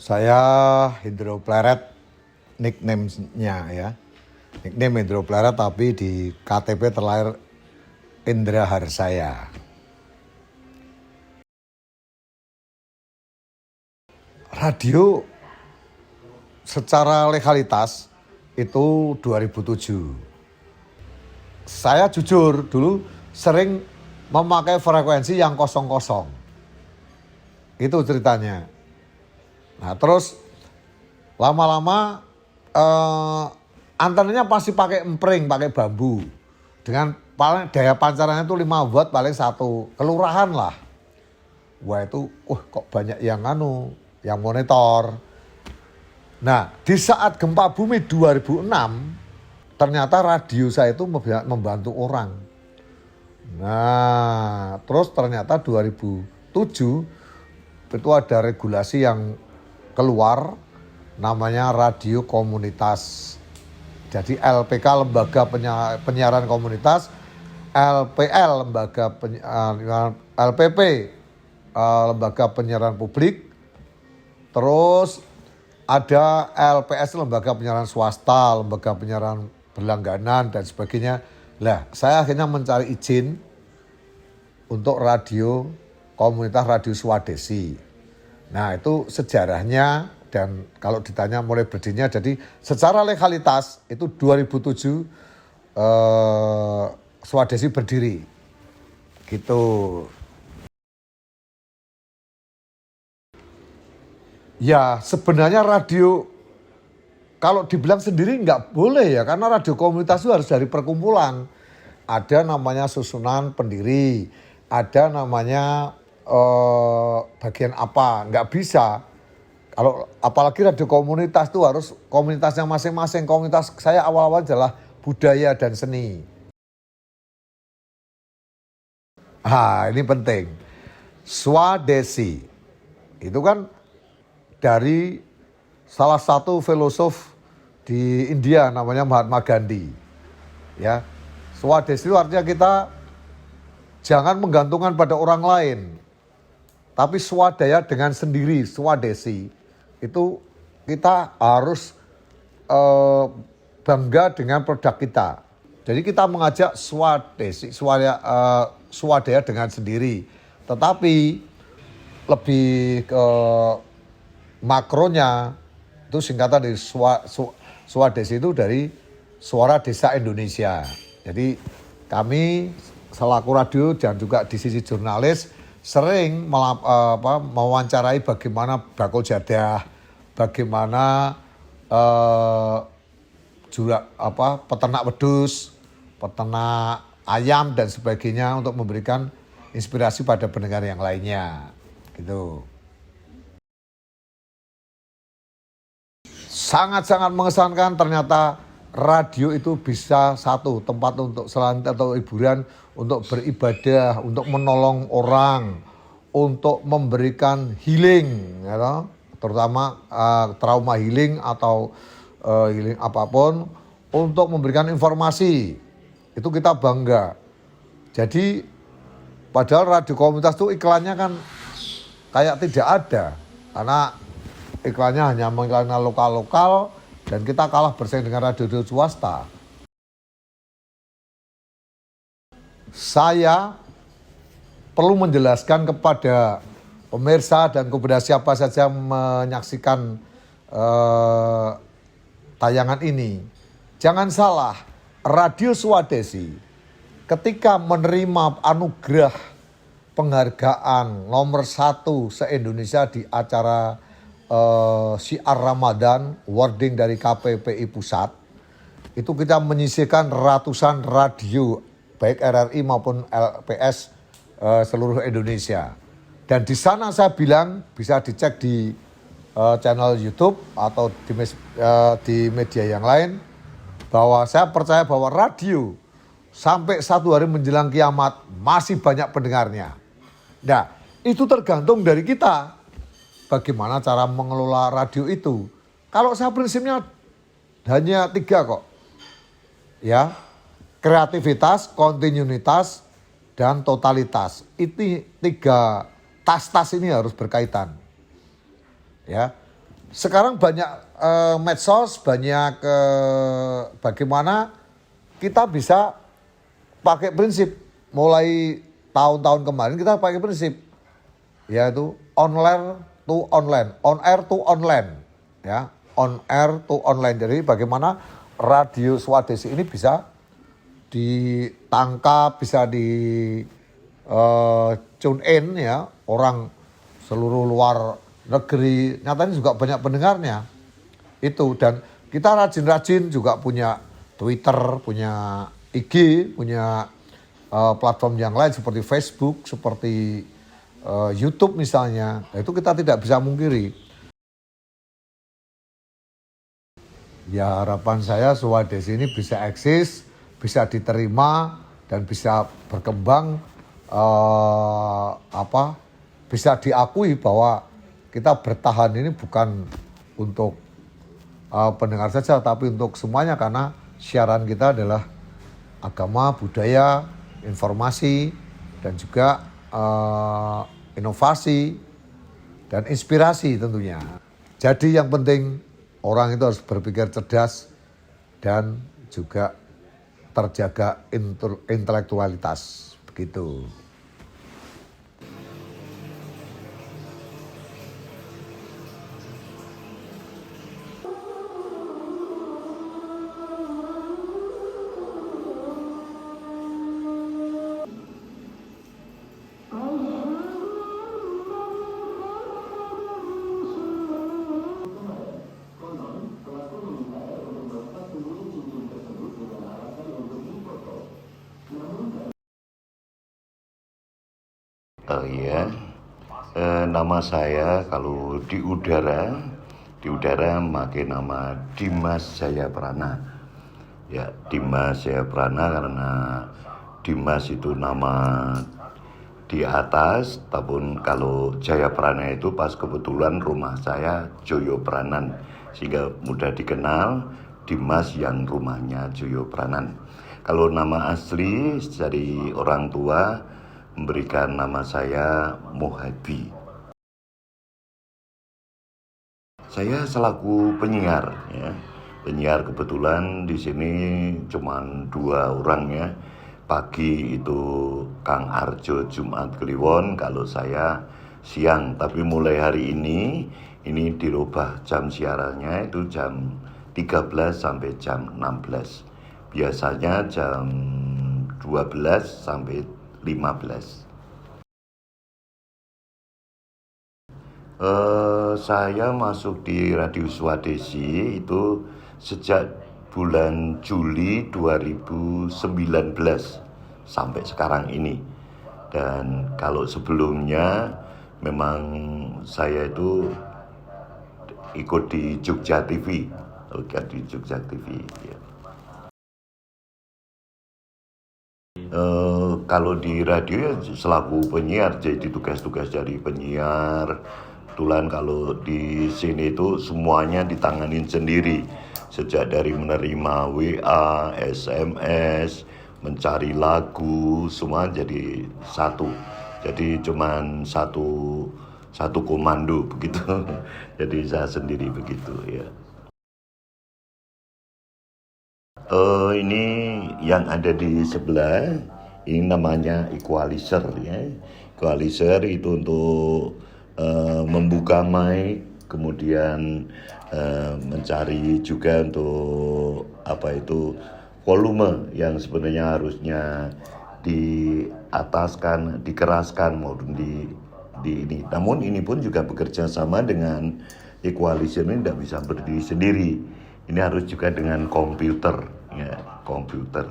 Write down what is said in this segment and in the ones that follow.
Saya Hendro Pleret, nickname-nya ya. Nickname Hendro Pleret tapi di KTP terlahir Indra Harsaya. Radio secara legalitas itu 2007. Saya jujur dulu sering memakai frekuensi yang kosong-kosong. Itu ceritanya. Nah terus lama-lama antenanya pasti pakai empring, pakai bambu. Dengan paling daya pancarannya itu 5 watt paling 1 kelurahan lah. Wah itu kok banyak yang yang monitor. Nah di saat gempa bumi 2006 ternyata radio saya itu membantu orang. Nah terus ternyata 2007 itu ada regulasi yang keluar namanya radio komunitas. Jadi LPK lembaga penyiaran komunitas, LPL lembaga LPP lembaga penyiaran publik, terus ada LPS lembaga penyiaran swasta, lembaga penyiaran berlangganan dan sebagainya. Lah, saya akhirnya mencari izin untuk radio komunitas radio Swadesi. Nah, itu sejarahnya dan kalau ditanya mulai berdirinya, jadi secara legalitas itu 2007 Swadesi berdiri. Gitu. Ya sebenarnya radio kalau dibilang sendiri nggak boleh ya, karena radio komunitas itu harus dari perkumpulan. Ada namanya susunan pendiri, ada namanya bagian apa, nggak bisa. Kalau apalagi radio komunitas itu harus komunitasnya masing-masing. Komunitas saya awal-awal adalah budaya dan seni. Ini penting. Swadesi itu kan dari salah satu filosof di India namanya Mahatma Gandhi. Ya, Swadesi itu artinya kita jangan menggantungkan pada orang lain, tapi swadaya dengan sendiri. Swadesi itu kita harus bangga dengan produk kita. Jadi kita mengajak swadesi, swadaya dengan sendiri. Tetapi lebih ke makronya itu singkatan dari Swadesi itu dari Suara Desa Indonesia. Jadi kami selaku radio dan juga di sisi jurnalis sering mewawancarai bagaimana bakul jadah, bagaimana peternak wedhus, peternak ayam dan sebagainya untuk memberikan inspirasi pada pendengar yang lainnya. Gitu. Sangat-sangat mengesankan, ternyata radio itu bisa satu tempat untuk selantai atau hiburan, untuk beribadah, untuk menolong orang, untuk memberikan healing, ya, terutama trauma healing atau healing apapun, untuk memberikan informasi. Itu kita bangga. Jadi padahal radio komunitas itu iklannya kan kayak tidak ada, karena iklannya hanya mengiklankan lokal-lokal dan kita kalah bersaing dengan radio swasta. Saya perlu menjelaskan kepada pemirsa dan kepada siapa saja menyaksikan tayangan ini. Jangan salah, Radio Swadesi ketika menerima anugerah penghargaan nomor 1 se-Indonesia di acara Syiar Ramadan, wording dari KPPI Pusat, itu kita menyisihkan ratusan radio baik RRI maupun LPS seluruh Indonesia. Dan di sana saya bilang bisa dicek di channel YouTube atau di media yang lain, bahwa saya percaya bahwa radio sampai 1 hari menjelang kiamat masih banyak pendengarnya. Nah, itu tergantung dari kita. Bagaimana cara mengelola radio itu? Kalau saya prinsipnya hanya 3 kok. Ya, kreativitas, kontinuitas, dan totalitas. Itu 3 tas-tas ini harus berkaitan. Ya, sekarang banyak medsos, banyak bagaimana kita bisa pakai prinsip. Mulai tahun-tahun kemarin kita pakai prinsip, yaitu online to online, on air to online, ya, on air to online. Jadi bagaimana Radio Swadesi ini bisa ditangkap, bisa di tune in, ya, orang seluruh luar negeri, nyatanya juga banyak pendengarnya itu. Dan kita rajin-rajin juga punya Twitter, punya IG, punya platform yang lain seperti Facebook, seperti YouTube misalnya. Nah, itu kita tidak bisa mungkiri. Ya, harapan saya Swadesi ini bisa eksis, bisa diterima, dan bisa berkembang, bisa diakui bahwa kita bertahan ini bukan untuk pendengar saja, tapi untuk semuanya, karena siaran kita adalah agama, budaya, informasi, dan juga inovasi dan inspirasi tentunya. Jadi yang penting orang itu harus berpikir cerdas dan juga terjaga intelektualitas, begitu. Ya, nama saya kalau di udara pakai nama Dimas Jayaprana. Ya, Dimas Jayaprana karena Dimas itu nama di atas, tapi kalau Jayaprana itu pas kebetulan rumah saya Joyopranan, sehingga mudah dikenal Dimas yang rumahnya Joyopranan. Kalau nama asli dari orang tua memberikan nama saya Mohabi. Saya selaku penyiar, ya. Penyiar kebetulan di sini cuma 2 orang, ya. Pagi itu Kang Arjo Jumat Kliwon, kalau saya siang. Tapi mulai hari ini dirubah jam siarannya itu jam 13 sampai jam 16. Biasanya jam 12 sampai 15. Saya masuk di Radio Swadesi itu sejak bulan Juli 2019 sampai sekarang ini. Dan kalau sebelumnya memang saya itu ikut di Jogja TV, ya. Kalau di radio ya selaku penyiar, jadi tugas-tugas dari penyiar. Kebetulan kalau di sini itu semuanya ditanganin sendiri, sejak dari menerima WA, SMS, mencari lagu, semua jadi satu. Jadi cuman satu komando begitu. Jadi saya sendiri begitu, ya. Ini yang ada di sebelah, ini namanya equalizer, ya. Equalizer itu untuk membuka mic, kemudian mencari juga untuk volume yang sebenarnya harusnya diataskan, dikeraskan maupun di ini. Namun ini pun juga bekerja sama dengan equalizer, ini tidak bisa berdiri sendiri. Ini harus juga dengan komputer, ya, komputer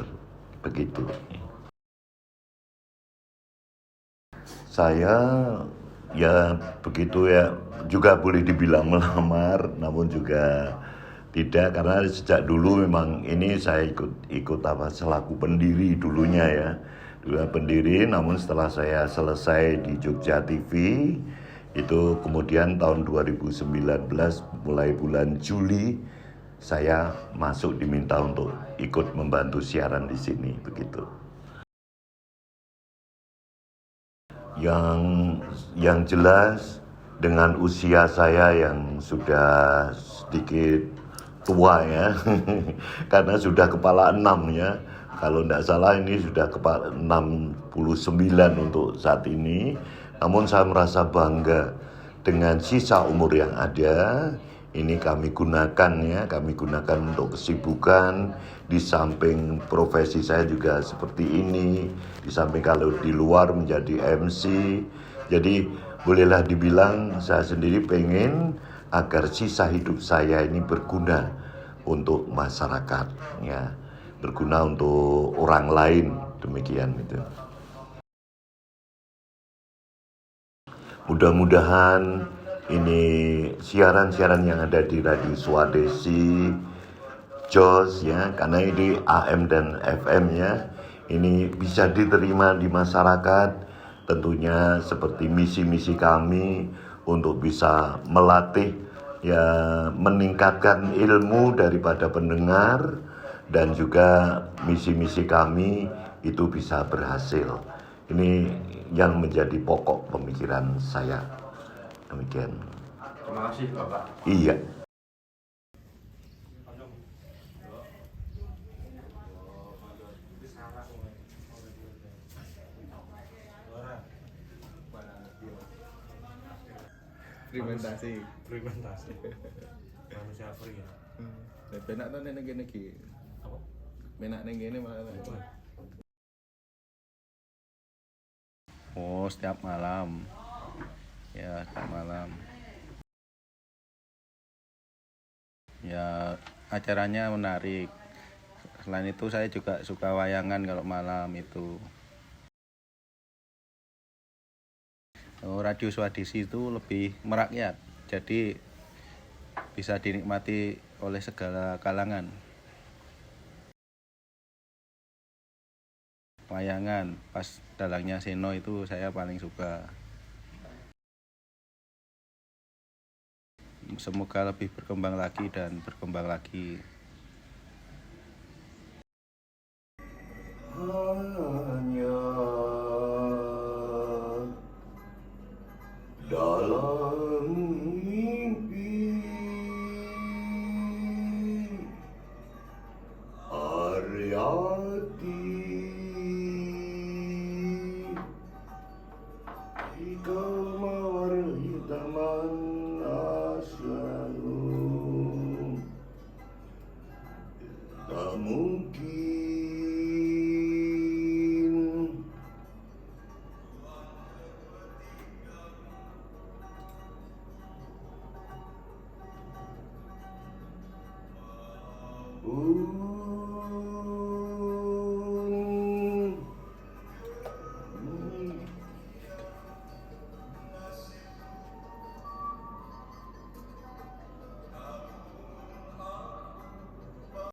begitu. Saya ya begitu, ya, juga boleh dibilang melamar, namun juga tidak, karena sejak dulu memang ini saya ikut selaku pendiri dulunya, ya. Dulu pendiri, namun setelah saya selesai di Jogja TV itu kemudian tahun 2019 mulai bulan Juli saya diminta untuk ikut membantu siaran di sini, begitu. Yang jelas dengan usia saya yang sudah sedikit tua ya, karena sudah kepala 6 ya. Kalau tidak salah ini sudah kepala 69 untuk saat ini. Namun saya merasa bangga dengan sisa umur yang ada. Ini kami gunakan ya, kami gunakan untuk kesibukan. Di samping profesi saya juga seperti ini, di samping kalau di luar menjadi MC. Jadi bolehlah dibilang saya sendiri pengen agar sisa hidup saya ini berguna untuk masyarakat ya, berguna untuk orang lain, demikian itu. Mudah-mudahan ini siaran-siaran yang ada di Radio Swadesi, JOS ya, karena ini AM dan FM ya, ini bisa diterima di masyarakat, tentunya seperti misi-misi kami untuk bisa melatih ya, meningkatkan ilmu daripada pendengar, dan juga misi-misi kami itu bisa berhasil. Ini yang menjadi pokok pemikiran saya. Demikian. Terima kasih Bapak. Iya. Fermentasi. Manusia free ya. Benak tuh neng gini ki. Apa? Benak neng gini malah. Oh, setiap malam. Ya, setiap malam. Ya, acaranya menarik. Selain itu saya juga suka wayangan kalau malam itu. Radio Swadesi itu lebih merakyat, jadi bisa dinikmati oleh segala kalangan. Wayangan pas dalangnya Seno itu saya paling suka. Semoga lebih berkembang lagi dan berkembang lagi. Hanya dalam mimpi Arya